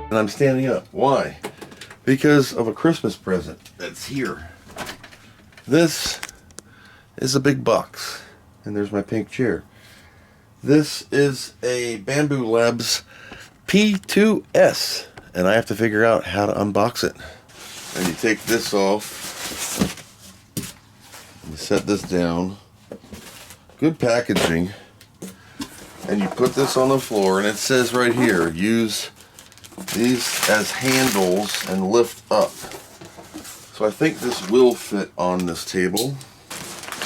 and I'm standing up. Why? Because of a Christmas present that's here. This is a big box, and there's my pink chair. This is a Bambu Labs P2s, and I have to figure out how to unbox it. And you take this off, you set this down, good packaging, and you put this on the floor, and it says right here, use these as handles and lift up. So I think this will fit on this table.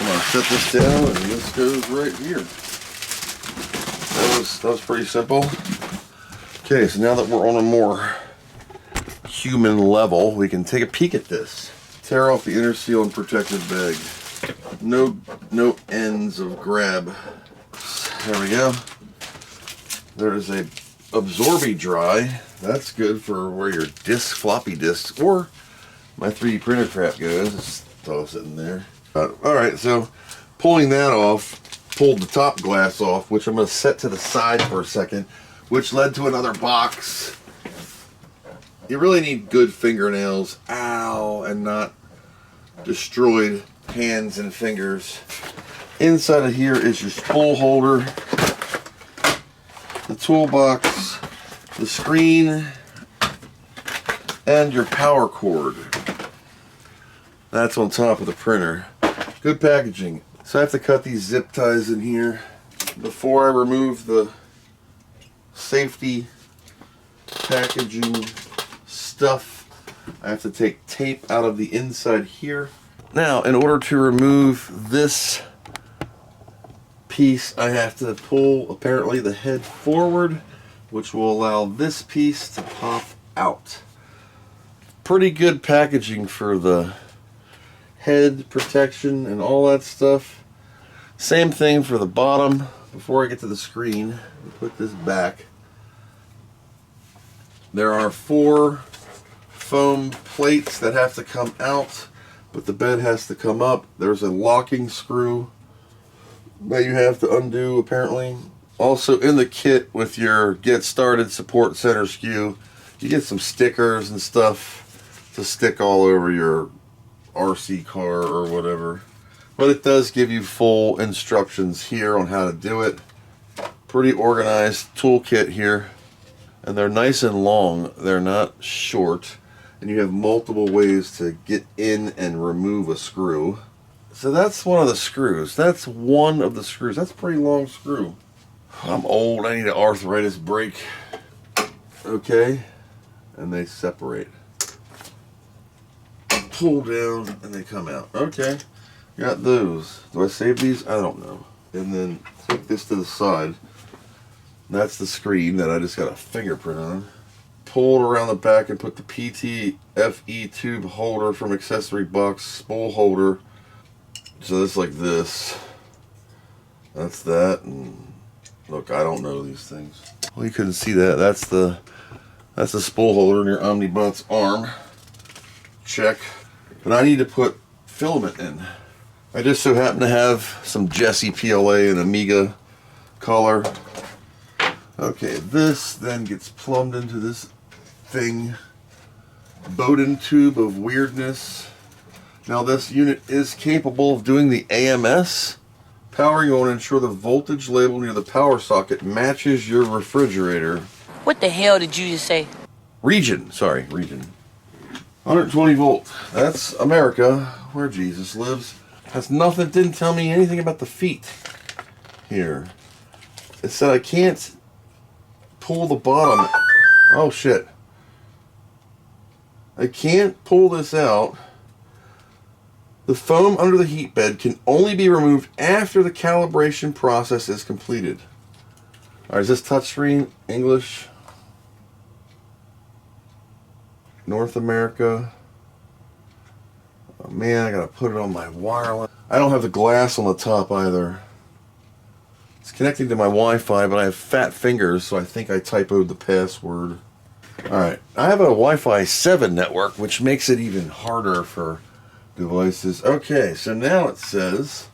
I'm gonna set this down, and this goes right here. That was pretty simple. Okay, so now that we're on a more human level, we can take a peek at this. Tear off the inner seal and protective bag. No ends of grab. There we go. There's a absorby dry. That's good for where your floppy disks or my 3D printer crap goes. Just toss it in there. Alright, so pulling that off, pulled the top glass off, which I'm going to set to the side for a second, which led to another box. You really need good fingernails, ow, and not destroyed hands and fingers. Inside of here is your spool holder, the toolbox, the screen, and your power cord. That's on top of the printer. Good packaging. So I have to cut these zip ties in here before I remove the safety packaging stuff. I have to take tape out of the inside here. Now, in order to remove this piece, I have to pull apparently the head forward, which will allow this piece to pop out. Pretty good packaging for the head protection and all that stuff. Same thing for the bottom. Before I get to the screen, put this back. There are 4 foam plates that have to come out, but the bed has to come up. There's a locking screw that you have to undo apparently. Also in the kit with your Get Started Support Center SKU, you get some stickers and stuff to stick all over your RC car or whatever. But it does give you full instructions here on how to do it. Pretty organized toolkit here. And they're nice and long. They're not short. And you have multiple ways to get in and remove a screw. So that's one of the screws. That's one of the screws. That's a pretty long screw. I'm old. I need an arthritis break. Okay. And they separate. Pull down and they come out. Okay. Got those. Do I save these? I don't know. And then take this to the side. That's the screen that I just got a fingerprint on. Pull it around the back and put the PTFE tube holder from accessory box spool holder. So it's like this. That's that. And look, I don't know these things. Well, you couldn't see that. That's the spool holder in your Omnibot's arm. Check. But I need to put filament in. I just so happen to have some Jesse PLA and Amiga color. Okay, this then gets plumbed into this thing. Bowden tube of weirdness. Now this unit is capable of doing the AMS. Powering on, ensure the voltage label near the power socket matches your refrigerator. What the hell did you just say? Region. 120 volt. That's America, where Jesus lives. Has nothing, didn't tell me anything about the feet here. It said I can't pull the bottom. Oh shit. I can't pull this out. The foam under the heat bed can only be removed after the calibration process is completed. Alright, is this touchscreen? English? North America? Oh man, I gotta put it on my wireless. I don't have the glass on the top either. It's connecting to my Wi-Fi, but I have fat fingers, so I think I typoed the password. Alright, I have a Wi-Fi 7 network, which makes it even harder for devices. Okay, so now it says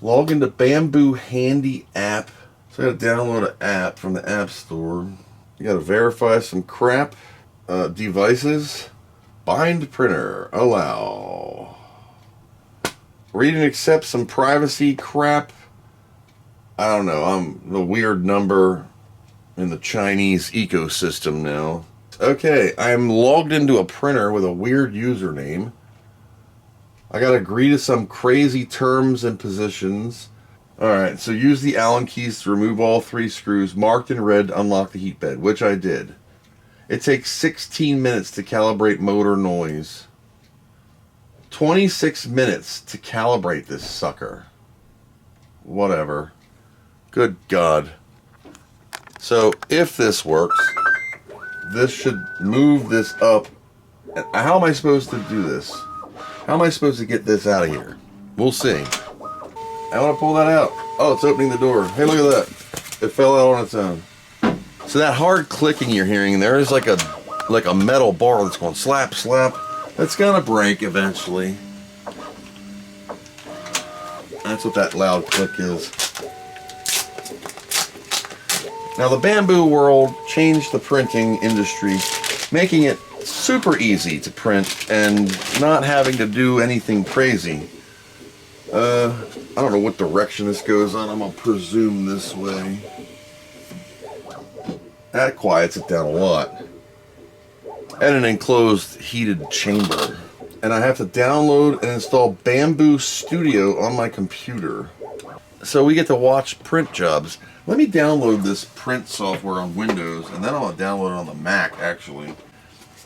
log into Bambu Handy app. So I gotta download an app from the App Store. You gotta verify some crap. Devices. Bind printer. Allow. Read and accept some privacy crap. I don't know. I'm the weird number in the Chinese ecosystem now. Okay, I'm logged into a printer with a weird username. I gotta agree to some crazy terms and positions. Alright, so use the Allen keys to remove all 3 screws marked in red to unlock the heat bed, which I did. It takes 16 minutes to calibrate motor noise. 26 minutes to calibrate this sucker. Whatever. Good God. So, if this works, this should move this up. How am I supposed to do this? How am I supposed to get this out of here? We'll see. I want to pull that out. Oh, it's opening the door. Hey, look at that. It fell out on its own. So that hard clicking you're hearing there is like a metal bar that's going slap, slap. That's gonna break eventually. That's what that loud click is. Now the Bambu world changed the printing industry, making it super easy to print and not having to do anything crazy. I don't know what direction this goes on. I'm gonna presume this way. That quiets it down a lot. And an enclosed heated chamber. And I have to download and install Bambu Studio on my computer. So we get to watch print jobs. Let me download this print software on Windows, and then I'll download it on the Mac, actually.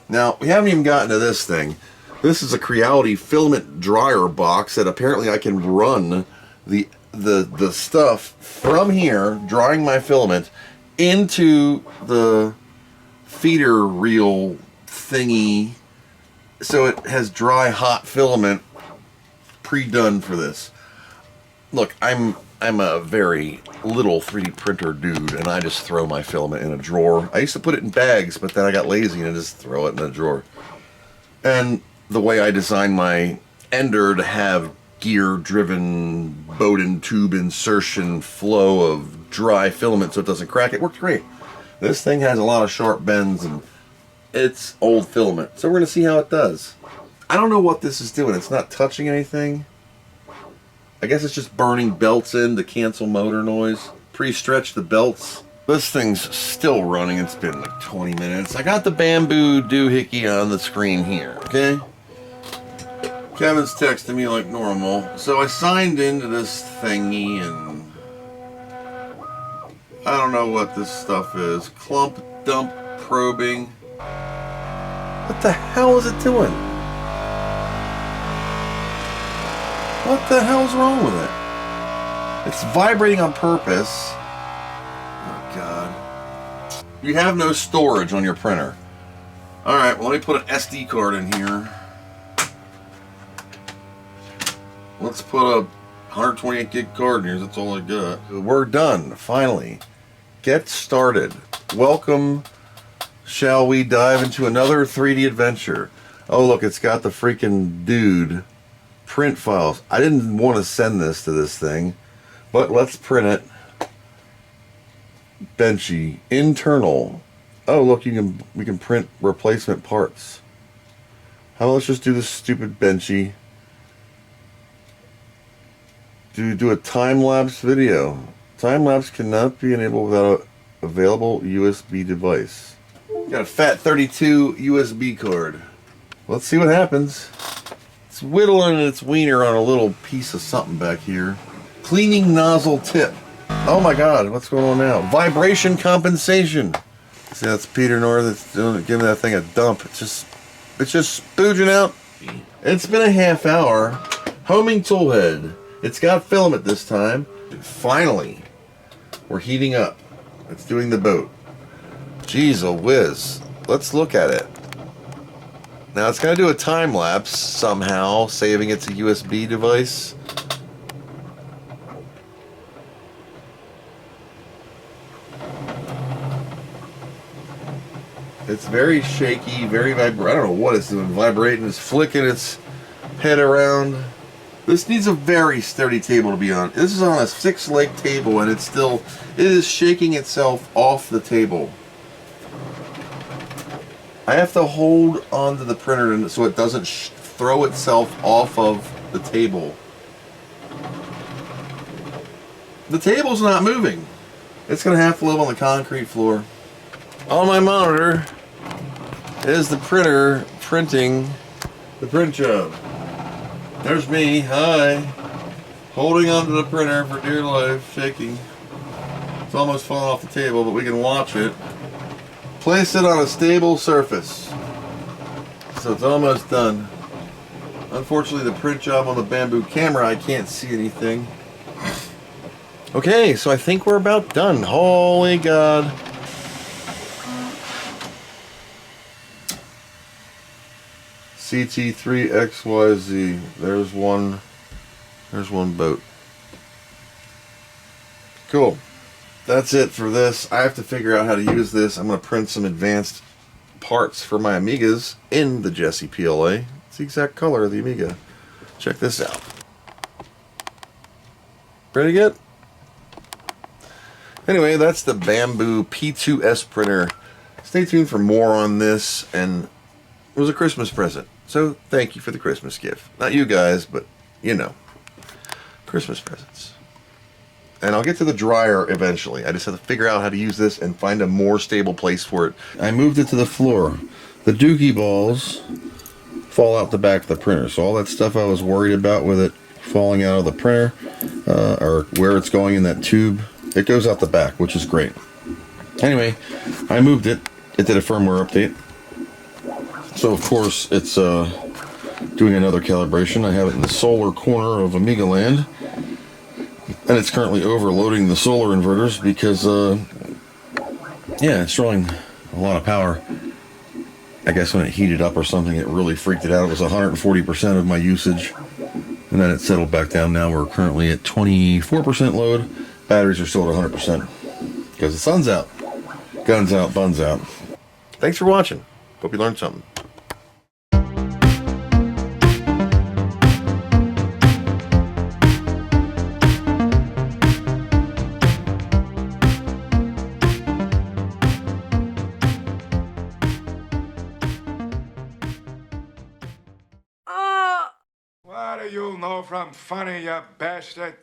Now, we haven't even gotten to this thing. This is a Creality filament dryer box that apparently I can run the stuff from here, drying my filament, into the feeder reel thingy, so it has dry hot filament pre-done for this. Look, I'm a very little 3D printer dude, and I just throw my filament in a drawer. I used to put it in bags, but then I got lazy and I just throw it in a drawer. And the way I designed my ender to have gear-driven Bowden tube insertion flow of dry filament so it doesn't crack, it worked great. This thing has a lot of sharp bends and it's old filament, so we're going to see how it does. I don't know what this is doing. It's not touching anything. I guess it's just burning belts in to cancel motor noise. Pre-stretch the belts. This thing's still running. It's been like 20 minutes. I got the Bambu doohickey on the screen here, okay? Kevin's texting me like normal. So I signed into this thingy and I don't know what this stuff is. Clump dump probing. What the hell is it doing? What the hell's wrong with it? It's vibrating on purpose. Oh God. You have no storage on your printer. Alright, well let me put an SD card in here. Let's put a 128 gig card in here, that's all I got. We're done, finally. Get started. Welcome. Shall we dive into another 3D adventure? Oh look, it's got the freaking dude. Print files. I didn't want to send this to this thing, but let's print it. Benchy. Internal. Oh look, we can print replacement parts. How about let's just do this stupid Benchy. Do a time-lapse video. Time-lapse cannot be enabled without an available USB device. Got a fat 32 USB cord. Let's see what happens. It's whittling its wiener on a little piece of something back here. Cleaning nozzle tip. Oh my God, what's going on now? Vibration compensation. See, that's Peter North that's giving that thing a dump. It's just spooging out. It's been a half hour. Homing tool head. It's got filament this time. Finally, we're heating up. It's doing the boat. Jeez, a whiz. Let's look at it. Now it's got to do a time lapse somehow, saving it's a USB device. It's very shaky, very vibrant. I don't know what it's doing. Vibrating, it's flicking its head around. This needs a very sturdy table to be on. This is on a 6-leg table and it is shaking itself off the table. I have to hold onto the printer so it doesn't throw itself off of the table. The table's not moving. It's gonna have to live on the concrete floor. On my monitor is the printer printing the print job. There's me, hi, holding onto the printer for dear life, shaking. It's almost falling off the table, but we can watch it. Place it on a stable surface. So it's almost done. Unfortunately, the print job on the Bambu camera, I can't see anything. Okay, so I think we're about done. Holy God. CT3XYZ. There's one boat. Cool. That's it for this. I have to figure out how to use this. I'm going to print some advanced parts for my Amigas in the Jessie PLA. It's the exact color of the Amiga. Check this out. Pretty good. Anyway, that's the Bambu P2s printer. Stay tuned for more on this, and it was a Christmas present. So thank you for the Christmas gift. Not you guys, but you know, Christmas presents. And I'll get to the dryer eventually. I just have to figure out how to use this and find a more stable place for it. I moved it to the floor. The dookie balls fall out the back of the printer. So all that stuff I was worried about with it falling out of the printer, or where it's going in that tube, it goes out the back, which is great. Anyway, I moved it. It did a firmware update. So of course it's doing another calibration. I have it in the solar corner of Amiga land. And it's currently overloading the solar inverters because, yeah, it's drawing a lot of power. I guess when it heated up or something, it really freaked it out. It was 140% of my usage. And then it settled back down. Now we're currently at 24% load. Batteries are still at 100% because the sun's out. Guns out, buns out. Thanks for watching. Hope you learned something. What do you know from funny, you bastard?